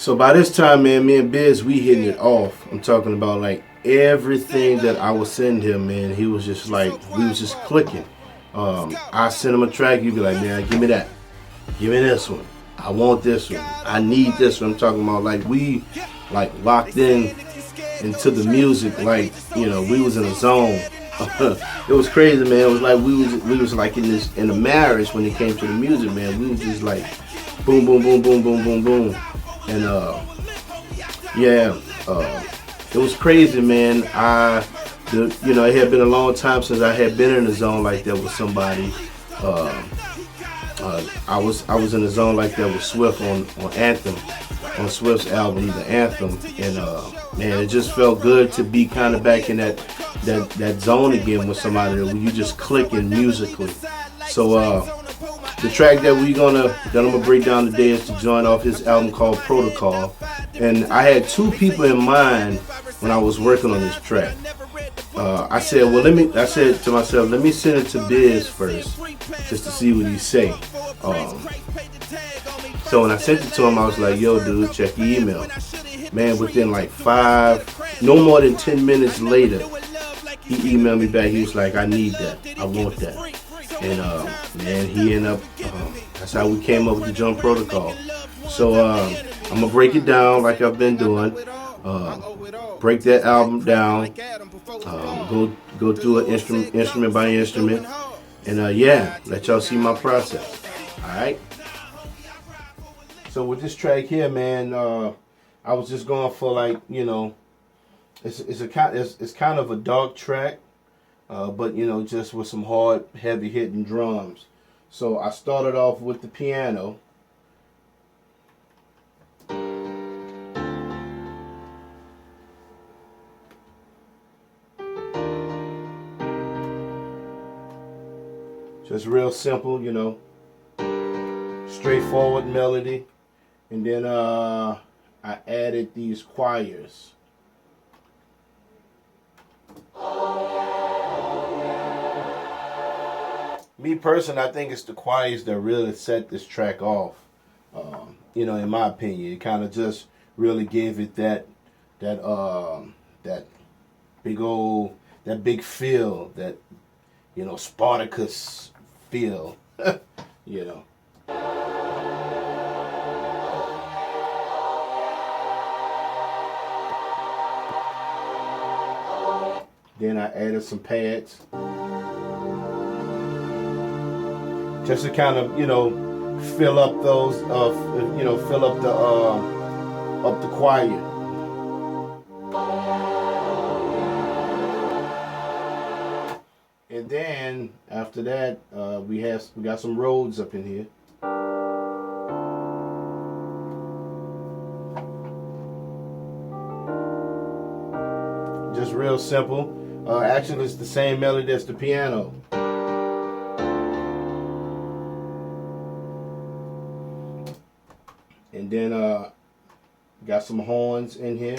So by this time, man, me and Biz, we hitting it off. I'm talking about like everything that I was sending him, man. He was just like, we was just clicking. I sent him a track. He'd be like, man, give me that. Give me this one. I want this one. I need this one. I'm talking about like we like locked in into the music, like, you know, we was in a zone. It was crazy, man. It was like we was like in a marriage when it came to the music, man. We was just like boom, boom, boom, boom, boom, boom, boom, and yeah, it was crazy, man. You know, it had been a long time since I had been in a zone like that with somebody. I was in a zone like that with Swift on Anthem, on Swift's album, The Anthem, and man, it just felt good to be kind of back in that zone again with somebody where you just clicking musically. So the track that I'm gonna break down today is to join off his album called Protocol, and I had two people in mind when I was working on this track. I said to myself, let me send it to Biz first, just to see what he say. So when I sent it to him, I was like, yo, dude, check your email. Man, within like no more than 10 minutes later, he emailed me back. He was like, I need that. I want that. And man, he ended up, that's how we came up with the Jump Protocol. So I'm going to break it down like I've been doing. Break that album down. Go through it instrument by instrument. And yeah, let y'all see my process. Alright? So with this track here, man, I was just going for like, you know, it's kind of a dark track, but you know, just with some hard, heavy hitting drums. So I started off with the piano. Just real simple, you know, straightforward melody. And then I added these choirs. Me personally, I think it's the choirs that really set this track off. You know, in my opinion, it kind of just really gave it that big feel, that, you know, Spartacus feel, you know. Then I added some pads, just to kind of, you know, fill up those, you know, fill up the choir. And then after that, we got some Rhodes up in here. Just real simple. Actually, it's the same melody as the piano. And then got some horns in here.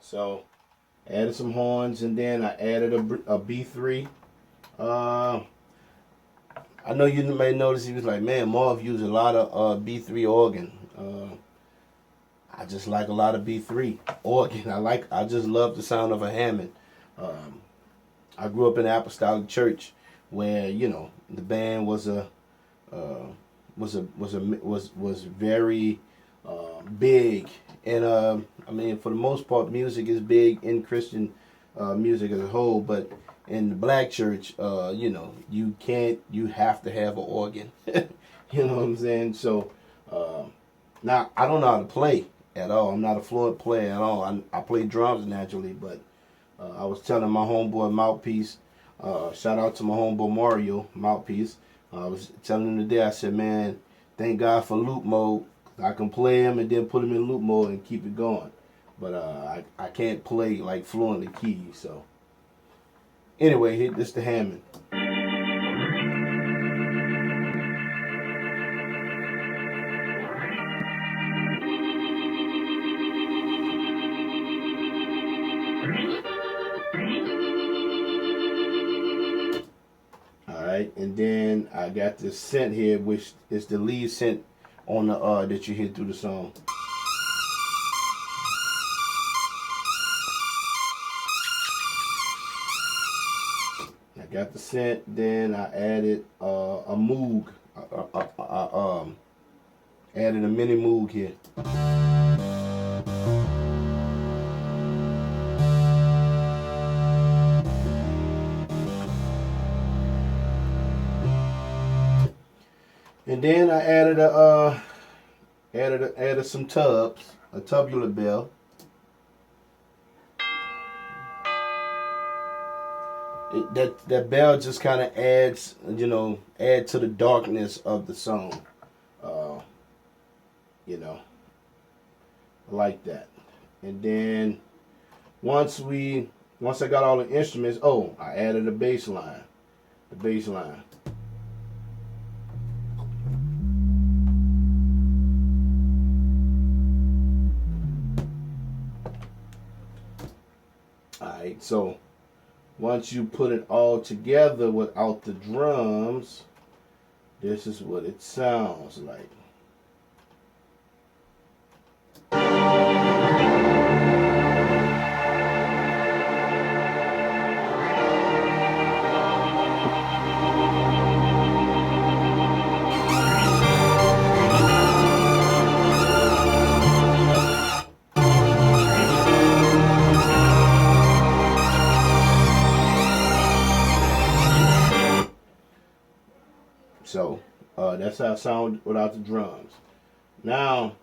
So, added some horns, and then I added a B3. I know you may notice he was like, man, Marv used a lot of B3 organ. I just like a lot of B3 organ. I just love the sound of a Hammond. I grew up in an apostolic church where, you know, the band was very big, and I mean, for the most part, music is big in Christian music as a whole, but in the black church, you know, you have to have an organ. You know what I'm saying? So now I don't know how to play at all. I'm not a fluent player at all. I play drums naturally, but I was telling my homeboy Mouthpiece, shout out to my homeboy Mario Mouthpiece. I was telling him today, I said, man, thank God for loop mode. I can play him and then put him in loop mode and keep it going. But I can't play like fluently keys. So anyway, this the Hammond. and then I got this synth here, which is the lead synth on the that you hear through the song. I got the synth, then I added a Moog. Added a mini Moog here. And then I added some tubs, a tubular bell. That bell just kind of adds, add to the darkness of the song. I like that. And then once I got all the instruments, I added a bass line. The bass line. Alright, so once you put it all together without the drums, this is what it sounds like. So that's how it sounds without the drums. Now,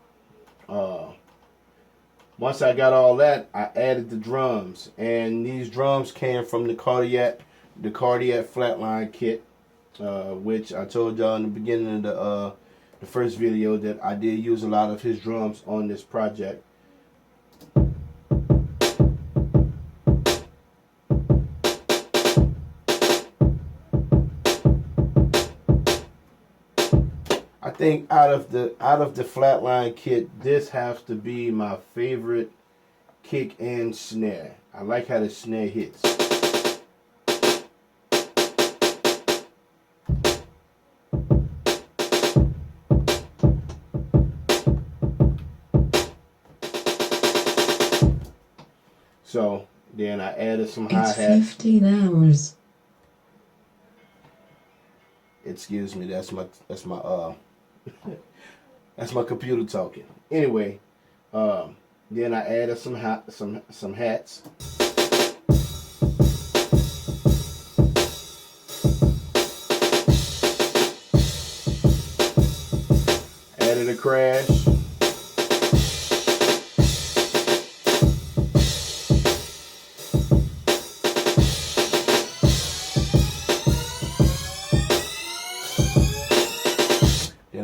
once I got all that, I added the drums, and these drums came from the Cardiac Flatline kit, which I told y'all in the beginning of the first video that I did use a lot of his drums on this project. I think out of the Flatline kit, this has to be my favorite kick and snare. I like how the snare hits. So then I added some hi-hats. It's 15 hours. Excuse me, that's my that's my computer talking. Anyway, then I added some hats. Added a crash.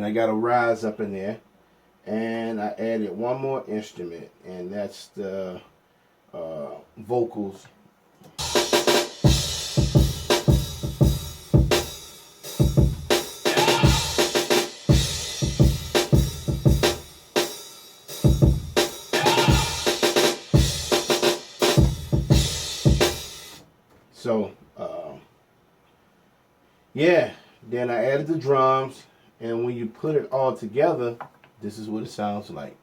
I got a rise up in there, and I added one more instrument, and that's the vocals. So yeah, then I added the drums. And when you put it all together, this is what it sounds like.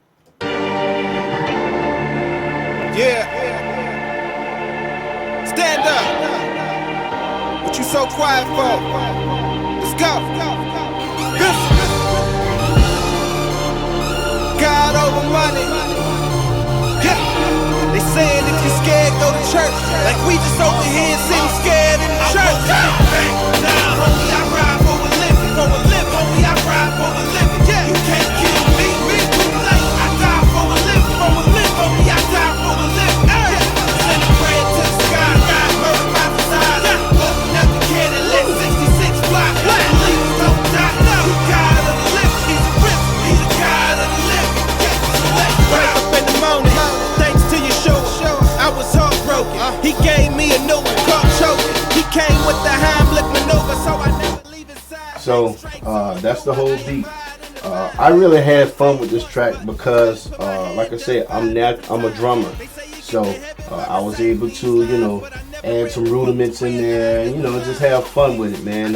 Yeah. Stand up. What you so quiet for? Let's go. Bizzle. God over money. Yeah. They saying if you scared, go to church. Like we just over here sitting scared in the church. Nah, homie, I ride for a living. For a living. Homie, I ride for a living. Yeah. You can't kill me. Me too late. I die for a living. For a living. Homie, I die for a living. Hey. Send a prayer to the sky. God murdered by design. Open up the cannon, lit 66 block. Please don't die. You God of the living. He's a rip. He's the God of the living. So let's wake up in the morning. Thanks to your show. I was heartbroken. He gave me a new one called choking. He came with the Heimlich maneuver, so I never leave his side. So that's the whole beat. I really had fun with this track because, like I said, I'm a drummer, so I was able to, add some rudiments in there, and just have fun with it, man.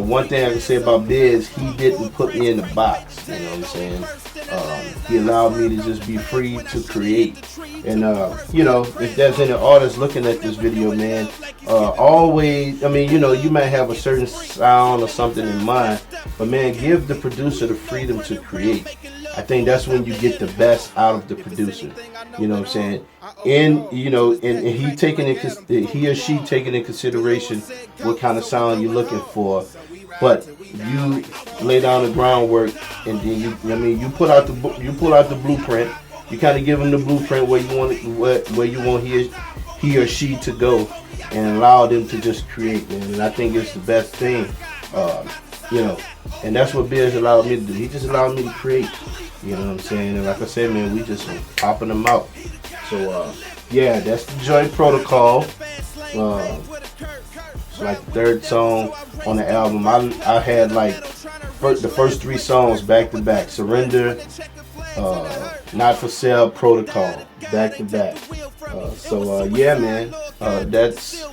One thing I can say about Biz, he didn't put me in the box. You know what I'm saying? He allowed me to just be free to create. And if there's any artists looking at this video, man, always, you might have a certain sound or something in mind, but man, give the producer the freedom to create. I think that's when you get the best out of the producer. You know what I'm saying? And he or she taking in consideration what kind of sound you're looking for. But you lay down the groundwork, and then you put out the blueprint. You kind of give them the blueprint where you want he or she to go, and allow them to just create, man. And I think it's the best thing, and that's what Biz allowed me to do. He just allowed me to create. You know what I'm saying? And like I said, man, we just popping them out. So yeah, that's the Joint Protocol. It's like the third song on the album. I had like the first 3 songs back to back. Surrender, Not For Sale, Protocol, back to back. Yeah, man, that's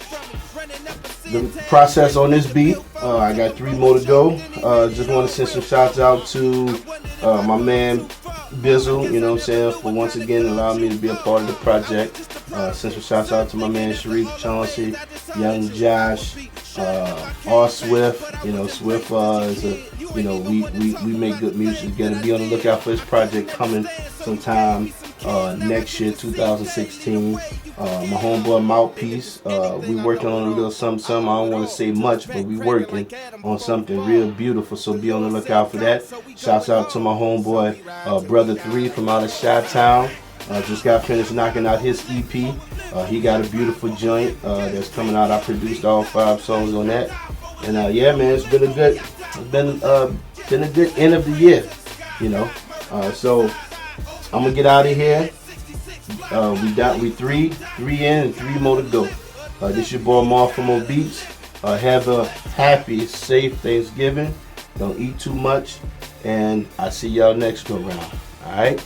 the process on this beat. I got 3 more to go. Just want to send some shouts out to my man Bizzle, you know what I'm saying, for once again allowing me to be a part of the project. Send some shouts out to my man Sharif Chauncey, Young Josh, R Swift. Swift is we make good music together. Be on the lookout for this project coming sometime next year, 2016. My homeboy Mouthpiece, we working on a little something. I don't want to say much, but we working on something real beautiful. So be on the lookout for that. Shouts out to my homeboy Brother 3 from out of Chi-Town. Just got finished knocking out his EP. He got a beautiful joint that's coming out. I produced all 5 songs on that. And yeah, man, it's been a good end of the year. So I'm gonna get out of here. We 3 in and 3 more to go. This your boy Mark from O Beats. Have a happy, safe Thanksgiving. Don't eat too much, and I see y'all next go round. All right.